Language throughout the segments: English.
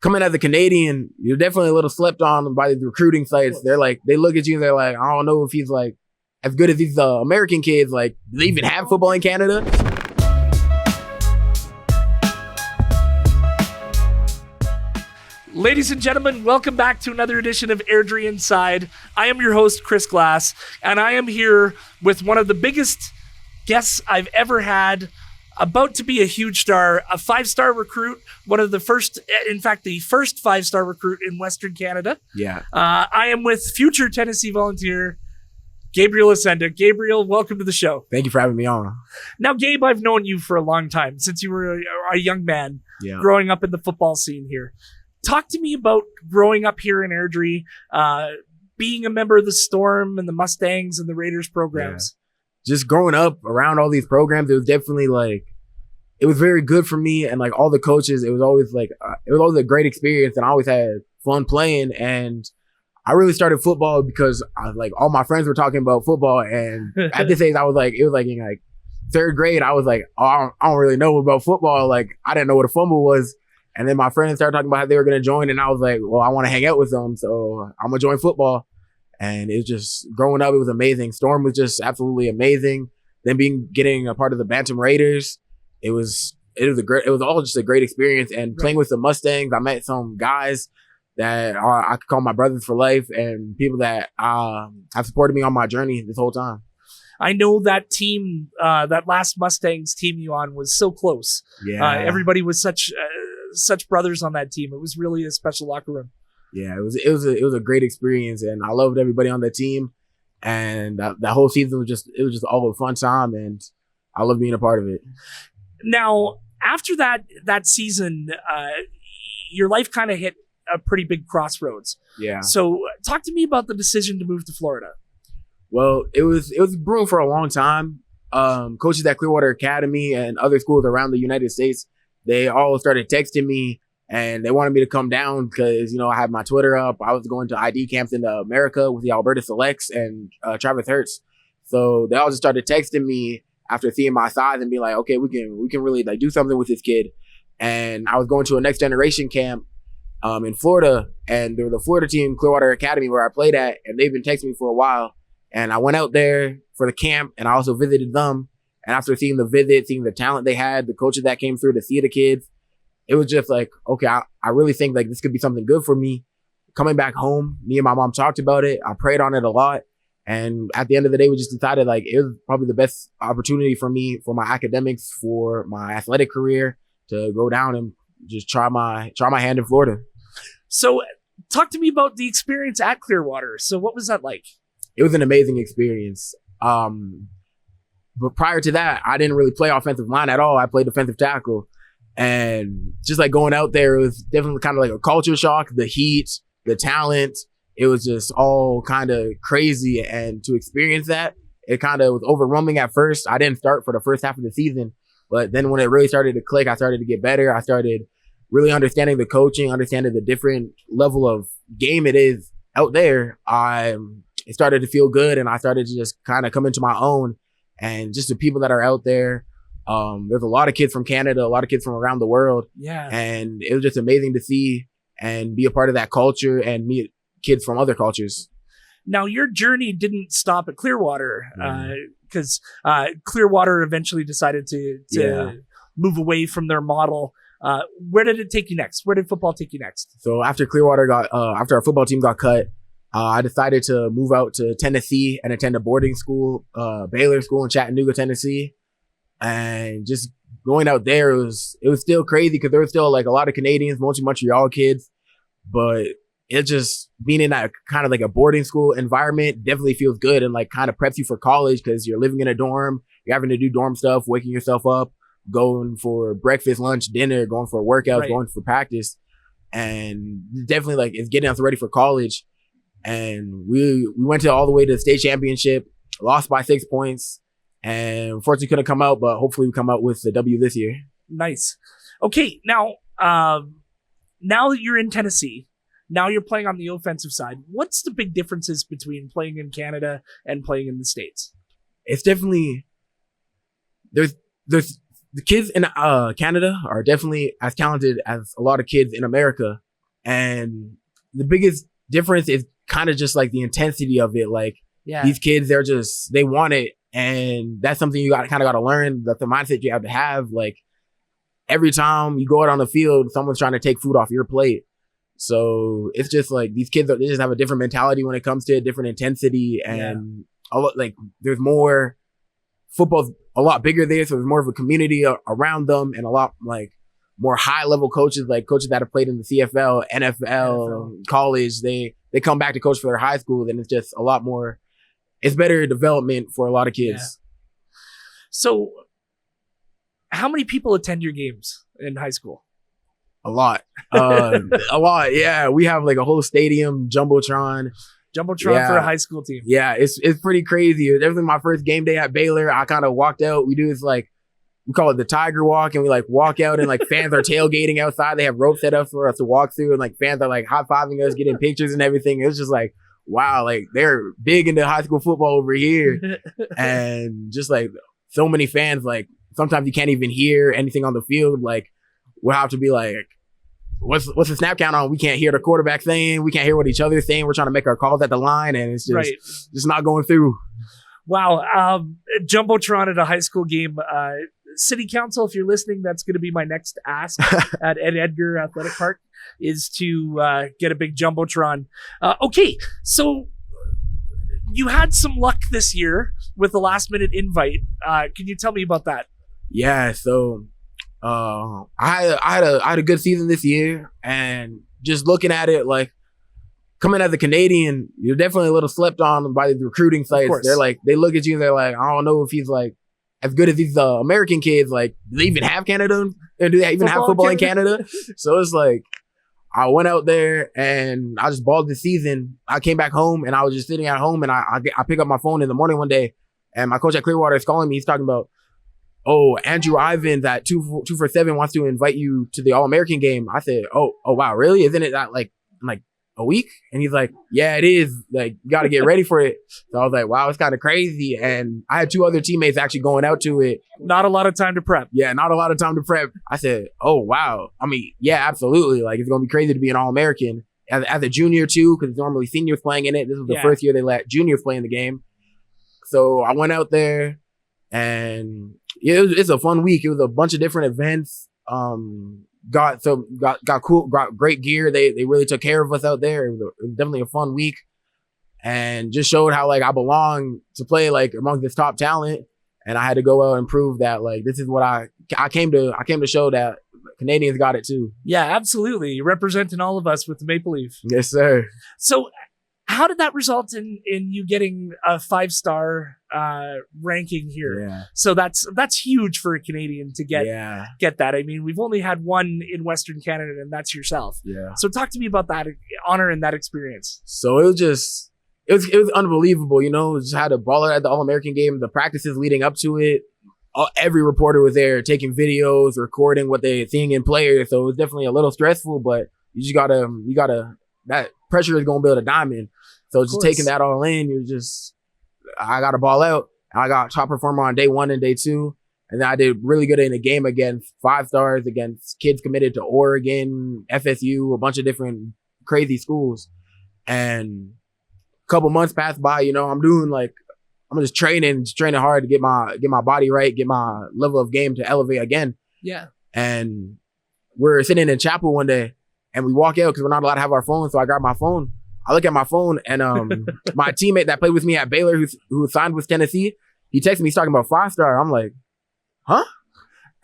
coming as a Canadian, you're definitely a little slept on by the recruiting sites. They're like, they look at you and they're like, I don't know if he's like as good as these American kids. Like, do they even have football in Canada? Ladies and gentlemen, welcome back to another edition of Airdrie Inside. I am your host, Chris Glass, and I am here with one of the biggest guests I've ever had, about to be a huge star, a 5-star recruit, one of the first, in fact, the first 5-star recruit in Western Canada. Yeah. I am with future Tennessee Volunteer, Gabriel Osenda. Gabriel, welcome to the show. Thank you for having me on. Now, Gabe, I've known you for a long time, since you were a young man growing up in the football scene here. Talk to me about growing up here in Airdrie, being a member of the Storm and the Mustangs and the Raiders programs. Yeah. Just growing up around all these programs, it was definitely like, it was very good for me. And like all the coaches, it was always a great experience, and I always had fun playing. And I really started football because all my friends were talking about football. And at this age, it was like in like 3rd grade, I was like, oh, I don't really know about football. Like, I didn't know what a fumble was. And then my friends started talking about how they were going to join. And I was like, well, I want to hang out with them, so I'm going to join football. And it was just, growing up, it was amazing. Storm was just absolutely amazing. Then getting a part of the Bantam Raiders, it was all just a great experience. And playing with the Mustangs, I met some guys that I could call my brothers for life, and people that have supported me on my journey this whole time. I know that team, that last Mustangs team you on was so close. Yeah. Everybody was such brothers on that team. It was really a special locker room. Yeah, it was a great experience, and I loved everybody on that team. And that whole season was just all a fun time, and I love being a part of it. Now, after that season, your life kind of hit a pretty big crossroads. Yeah. So talk to me about the decision to move to Florida. Well, it was brewing for a long time. Coaches at Clearwater Academy and other schools around the United States, they all started texting me, and they wanted me to come down because, I had my Twitter up. I was going to ID camps in America with the Alberta Selects and Travis Hurts. So they all just started texting me after seeing my size and being like, okay, we can really like do something with this kid. And I was going to a next generation camp in Florida, and there was the Florida team, Clearwater Academy, where I played at, and they've been texting me for a while. And I went out there for the camp, and I also visited them. And after seeing the talent they had, the coaches that came through to see the kids, it was just like, okay, I really think like this could be something good for me. Coming back home, me and my mom talked about it. I prayed on it a lot. And at the end of the day, we just decided like it was probably the best opportunity for me, for my academics, for my athletic career, to go down and just try my hand in Florida. So talk to me about the experience at Clearwater. So what was that like? It was an amazing experience. But prior to that, I didn't really play offensive line at all. I played defensive tackle. And just like going out there, it was definitely kind of like a culture shock. The heat, the talent, it was just all kind of crazy. And to experience that, it kind of was overwhelming at first. I didn't start for the first half of the season. But then when it really started to click, I started to get better. I started really understanding the coaching, understanding the different level of game it is out there. It started to feel good, and I started to just kind of come into my own. And just the people that are out there, there's a lot of kids from Canada, a lot of kids from around the world. Yeah. And it was just amazing to see and be a part of that culture and meet kids from other cultures. Now, your journey didn't stop at Clearwater because Clearwater eventually decided to move away from their model. Where did it take you next? Where did football take you next? So after after our football team got cut, I decided to move out to Tennessee and attend a boarding school, Baylor School in Chattanooga, Tennessee. And just going out there, it was still crazy because there was still like a lot of Canadians, mostly Montreal kids. But it just being in that kind of like a boarding school environment definitely feels good and like kind of preps you for college because you're living in a dorm, you're having to do dorm stuff, waking yourself up, going for breakfast, lunch, dinner, going for workouts, going for practice. And definitely like it's getting us ready for college. And we went all the way to the state championship, lost by 6 points, and unfortunately couldn't come out, but hopefully we come out with the W this year. Nice. Okay, now that you're in Tennessee, now you're playing on the offensive side. What's the big differences between playing in Canada and playing in the States? It's definitely there's the kids in Canada are definitely as talented as a lot of kids in America. And the biggest difference is kind of just like the intensity of it. Like these kids, they want it. And that's something you got to learn, that the mindset you have to have. Like every time you go out on the field, someone's trying to take food off your plate. So it's just like these kids, they just have a different mentality when it comes to it, different intensity. And a lot, like there's more, football's a lot bigger there. So there's more of a community around them, and a lot like more high level coaches, like coaches that have played in the CFL, NFL, college. They come back to coach for their high school. Then it's just a lot more, it's better development for a lot of kids. Yeah. So how many people attend your games in high school? A lot. A lot. Yeah. We have like a whole stadium, Jumbotron For a high school team. Yeah. It's pretty crazy. It was definitely my first game day at Baylor. I kind of walked out. We do this like, we call it the Tiger Walk, and we like walk out and like fans are tailgating outside. They have ropes set up for us to walk through, and like fans are like high-fiving us, getting pictures and everything. It was just like, wow, like they're big into high school football over here. And just like so many fans, like sometimes you can't even hear anything on the field. Like we'll have to be like, what's the snap count on? We can't hear the quarterback saying, we can't hear what each other's saying. We're trying to make our calls at the line, and it's just not going through. Wow. Jumbotron at a high school game. City Council, if you're listening, that's going to be my next ask at Ed Edgar Athletic Park, is to get a big Jumbotron. Okay, so you had some luck this year with the last minute invite. Can you tell me about that? Yeah, so I had a good season this year, and just looking at it, like coming as a Canadian, you're definitely a little slept on by the recruiting sites. They're like, they look at you and they're like, I don't know if he's like as good as these American kids. Like, do they even have Canada? And do they even have football in Canada? So it's like, I went out there and I just balled the season. I came back home and I was just sitting at home, and I pick up my phone in the morning one day, and my coach at Clearwater is calling me. He's talking about, oh, Andrew Ivins at 247 wants to invite you to the All-American game. I said, oh wow, really? Isn't it that like a week? And he's like, yeah, it is. Like, you got to get ready for it. So I was like, wow, it's kind of crazy. And I had two other teammates actually going out to it. Not a lot of time to prep. Yeah, not a lot of time to prep. I said, oh, wow. I mean, yeah, absolutely. Like, it's going to be crazy to be an All-American. As a junior, too, because normally seniors playing in it. This was the first year they let juniors play in the game. So I went out there, and it's a fun week. It was a bunch of different events. Got great gear. They really took care of us out there. It was definitely a fun week, and just showed how like I belong to play like among this top talent. And I had to go out and prove that like this is what I came to show that Canadians got it too. Yeah, absolutely. You're representing all of us with the Maple Leaf. Yes, sir. So how did that result in you getting a 5-star ranking here? Yeah. So that's huge for a Canadian to get that. I mean, we've only had one in Western Canada, and that's yourself. Yeah. So talk to me about that honor and that experience. So it was unbelievable. You know, just had a baller at the All-American game. The practices leading up to it, every reporter was there taking videos, recording what they're seeing in players. So it was definitely a little stressful, but you just gotta that pressure is gonna build a diamond. So just taking that all in, I got a ball out. I got top performer on day 1 and day 2. And then I did really good in a game against 5 stars, against kids committed to Oregon, FSU, a bunch of different crazy schools. And a couple months passed by, you know, I'm just training hard to get my body right, get my level of game to elevate again. Yeah. And we're sitting in chapel one day, and we walk out because we're not allowed to have our phones. So I grab my phone. I look at my phone, and my teammate that played with me at Baylor, who signed with Tennessee, he texted me. He's talking about 5-star. I'm like, huh?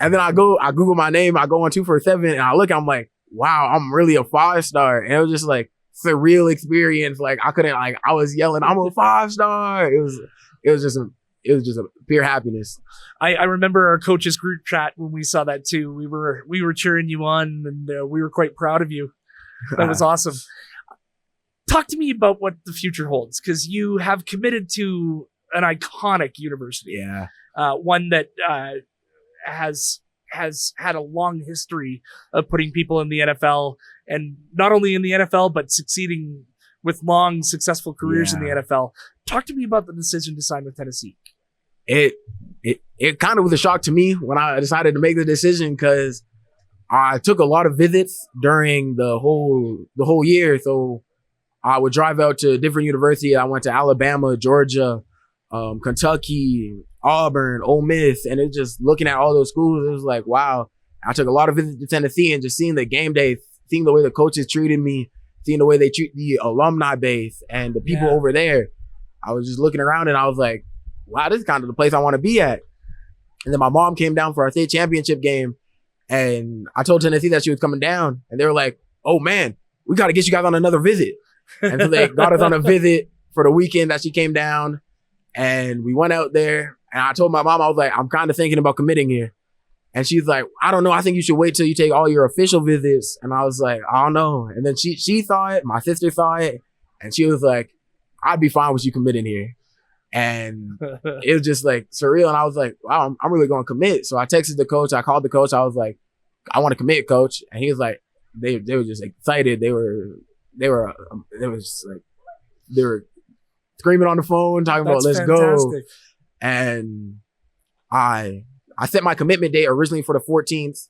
And then I Google my name. I go on 247, and I look. I'm like, wow, I'm really a 5-star. And it was just like surreal experience. Like I was yelling, I'm a 5-star. It was just a pure happiness. I remember our coaches group chat when we saw that too. We were cheering you on, and we were quite proud of you. That was awesome. Talk to me about what the future holds, because you have committed to an iconic university. Yeah. One that has had a long history of putting people in the NFL, and not only in the NFL, but succeeding with long, successful careers in the NFL. Talk to me about the decision to sign with Tennessee. It kind of was a shock to me when I decided to make the decision, because I took a lot of visits during the whole year. So I would drive out to different universities. I went to Alabama, Georgia, Kentucky, Auburn, Ole Miss, and it just looking at all those schools, it was like, wow. I took a lot of visits to Tennessee and just seeing the game day, seeing the way the coaches treated me, seeing the way they treat the alumni base and the people over there. I was just looking around and I was like, wow, this is kind of the place I want to be at. And then my mom came down for our state championship game and I told Tennessee that she was coming down and they were like, oh man, we got to get you guys on another visit. And so they got us on a visit for the weekend that she came down and we went out there and I told my mom, I was like, I'm kind of thinking about committing here. And she's like, I don't know. I think you should wait till you take all your official visits. And I was like, I don't know. And then she saw it. My sister saw it. And she was like, I'd be fine with you committing here. And it was just like surreal. And I was like, wow, I'm really going to commit. So I texted the coach. I called the coach. I was like, I want to commit, coach. And he was like, they were just excited. They were screaming on the phone, talking about let's go. And I set my commitment date originally for the 14th.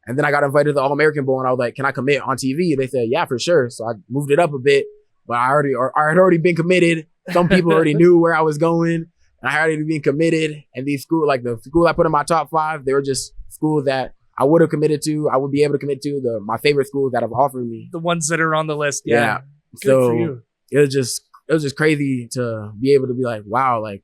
And then I got invited to the All-American Bowl and I was like, can I commit on TV? They said, yeah, for sure. So I moved it up a bit, but I had already been committed. Some people already knew where I was going and I had already been committed. And these schools, like the school I put in my top 5, they were just schools that I would have committed to. I would be able to commit to my favorite schools that have offered me. The ones that are on the list. Yeah. Good for you. It was just crazy to be able to be like, wow, like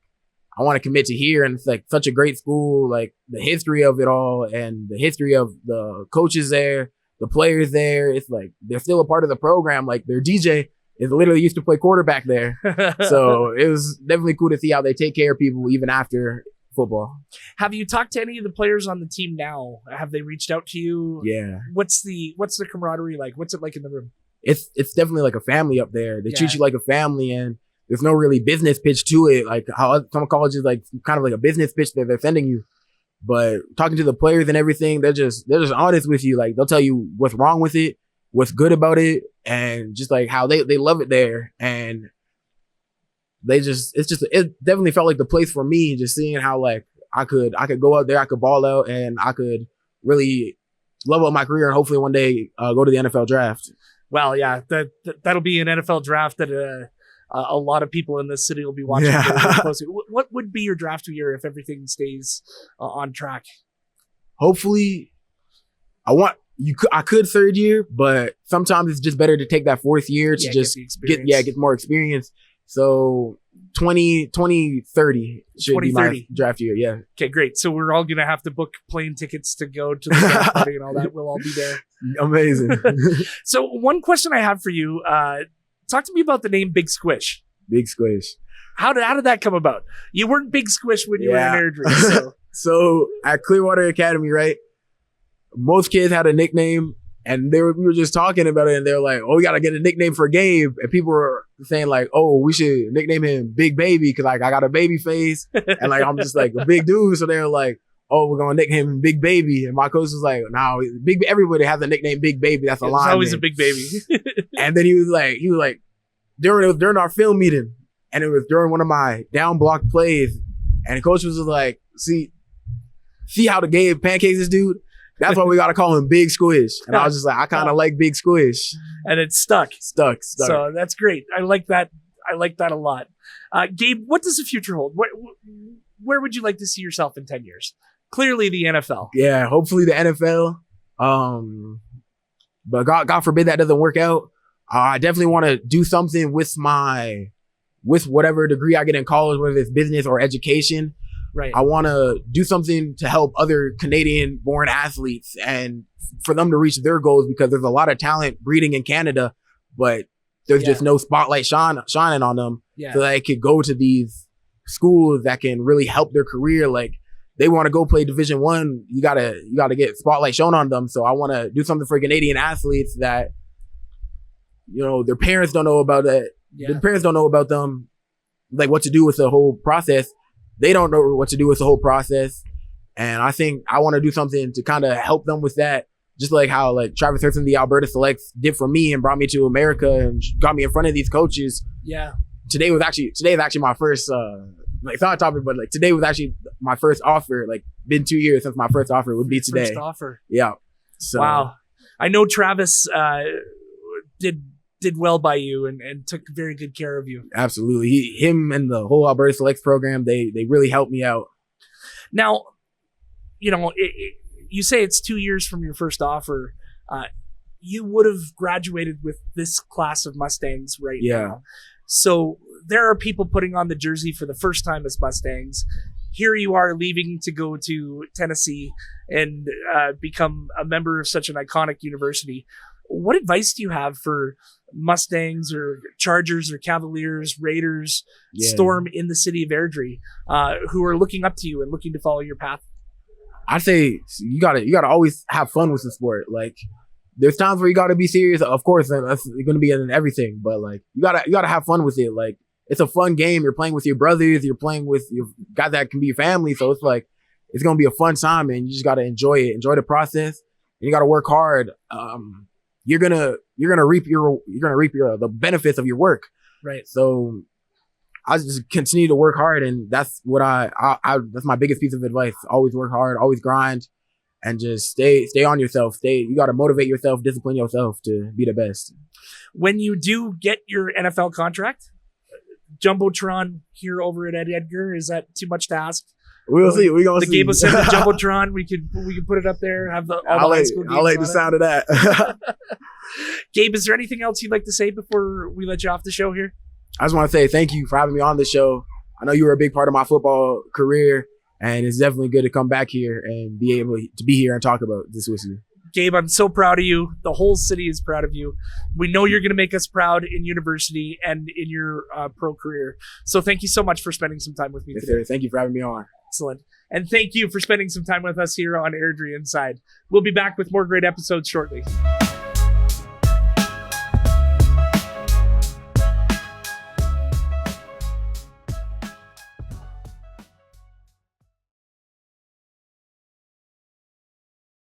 I want to commit to here. And it's like such a great school, like the history of it all and the history of the coaches there, the players there. It's like, they're still a part of the program. Like their DJ is literally used to play quarterback there. So it was definitely cool to see how they take care of people even after football. Have you talked to any of the players on the team now? Have they reached out to you? Yeah. What's the camaraderie like? What's it like in the room? It's definitely like a family up there. They treat you like a family and there's no really business pitch to it. Like how some colleges like kind of like a business pitch that they're sending you. But talking to the players and everything, they're just honest with you. Like they'll tell you what's wrong with it, what's good about it, and just like how they love it there. And it definitely felt like the place for me, just seeing how like I could go out there, I could ball out, and I could really level up my career and hopefully one day go to the NFL draft. Well, yeah, that'll be an NFL draft that a lot of people in this city will be watching very closely. What would be your draft year if everything stays on track? Hopefully, I could third year, but sometimes it's just better to take that fourth year to just get more experience. So 2030 should be my draft year. Yeah. Okay, great. So we're all gonna have to book plane tickets to go to the draft party and all that. We'll all be there. Amazing. So one question I have for you. Talk to me about the name Big Squish. Big Squish. How did that come about? You weren't Big Squish when you were in Airdrie. So at Clearwater Academy, right? Most kids had a nickname, and we were just talking about it, and they're like, "Oh, we gotta get a nickname for Gabe." And people were saying like, "Oh, we should nickname him Big Baby because like I got a baby face, and like I'm just like a big dude." So they were like, "Oh, we're gonna nickname him Big Baby." And my coach was like, "No, everybody has a nickname Big Baby. That's a line. It's always a big baby." And then he was like, during our film meeting, and it was during one of my down block plays, and the coach was like, "See how the Gabe pancakes this dude? That's why we gotta call him Big Squish." And I was just like, I kind of like Big Squish, and it stuck. So that's great. I like that. I like that a lot. Gabe, what does the future hold? Where would you like to see yourself in 10 years? Clearly the NFL. Yeah, hopefully the NFL. But God forbid that doesn't work out. I definitely want to do something with whatever degree I get in college, whether it's business or education. Right. I want to do something to help other Canadian-born athletes and for them to reach their goals, because there's a lot of talent breeding in Canada, but there's just no spotlight shining on them. Yeah. So they could go to these schools that can really help their career. Like they want to go play Division I, you gotta get spotlight shown on them. So I want to do something for Canadian athletes that, you know, their parents don't know about it. Yeah. Their parents don't know about them, like what to do with the whole process. They don't know what to do with the whole process. And I think I want to do something to kind of help them with that. Just like how like Travis Hurst and the Alberta Selects did for me and brought me to America and got me in front of these coaches. Yeah. Today is actually my first, it's not a topic, but like today was actually my first offer. Like been 2 years since my first offer would be today. First offer. Yeah. So, wow. I know Travis did well by you and took very good care of you. Absolutely. Him and the whole Alberta Selects program, they really helped me out. Now, you say it's 2 years from your first offer. You would have graduated with this class of Mustangs now. So there are people putting on the jersey for the first time as Mustangs. Here you are leaving to go to Tennessee and become a member of such an iconic university. What advice do you have for Mustangs or Chargers or Cavaliers, Raiders, Storm in the city of Airdrie, who are looking up to you and looking to follow your path? I'd say you gotta always have fun with the sport. Like, there's times where you gotta be serious. Of course, that's going to be in everything. But like, you gotta have fun with it. Like, it's a fun game. You're playing with your brothers. You're playing with your guys that can be your family. So it's like, it's gonna be a fun time, and you just gotta enjoy it. Enjoy the process, and you gotta work hard. You're gonna reap the benefits of your work. Right. So I just continue to work hard, and that's what that's my biggest piece of advice. Always work hard, always grind, and just stay on yourself. You got to motivate yourself, discipline yourself to be the best. When you do get your NFL contract, Jumbotron here over at Edgar, is that too much to ask? We'll see. We're gonna see. The Osenda Jumbotron, we can put it up there. Have all the high school games. I like the sound of that. Gabe, is there anything else you'd like to say before we let you off the show here? I just want to say thank you for having me on the show. I know you were a big part of my football career, and it's definitely good to come back here and be able to be here and talk about this with you. Gabe, I'm so proud of you. The whole city is proud of you. We know you're going to make us proud in university and in your pro career. So thank you so much for spending some time with me today. Sir. Thank you for having me on. Excellent. And thank you for spending some time with us here on Airdrie Inside. We'll be back with more great episodes shortly.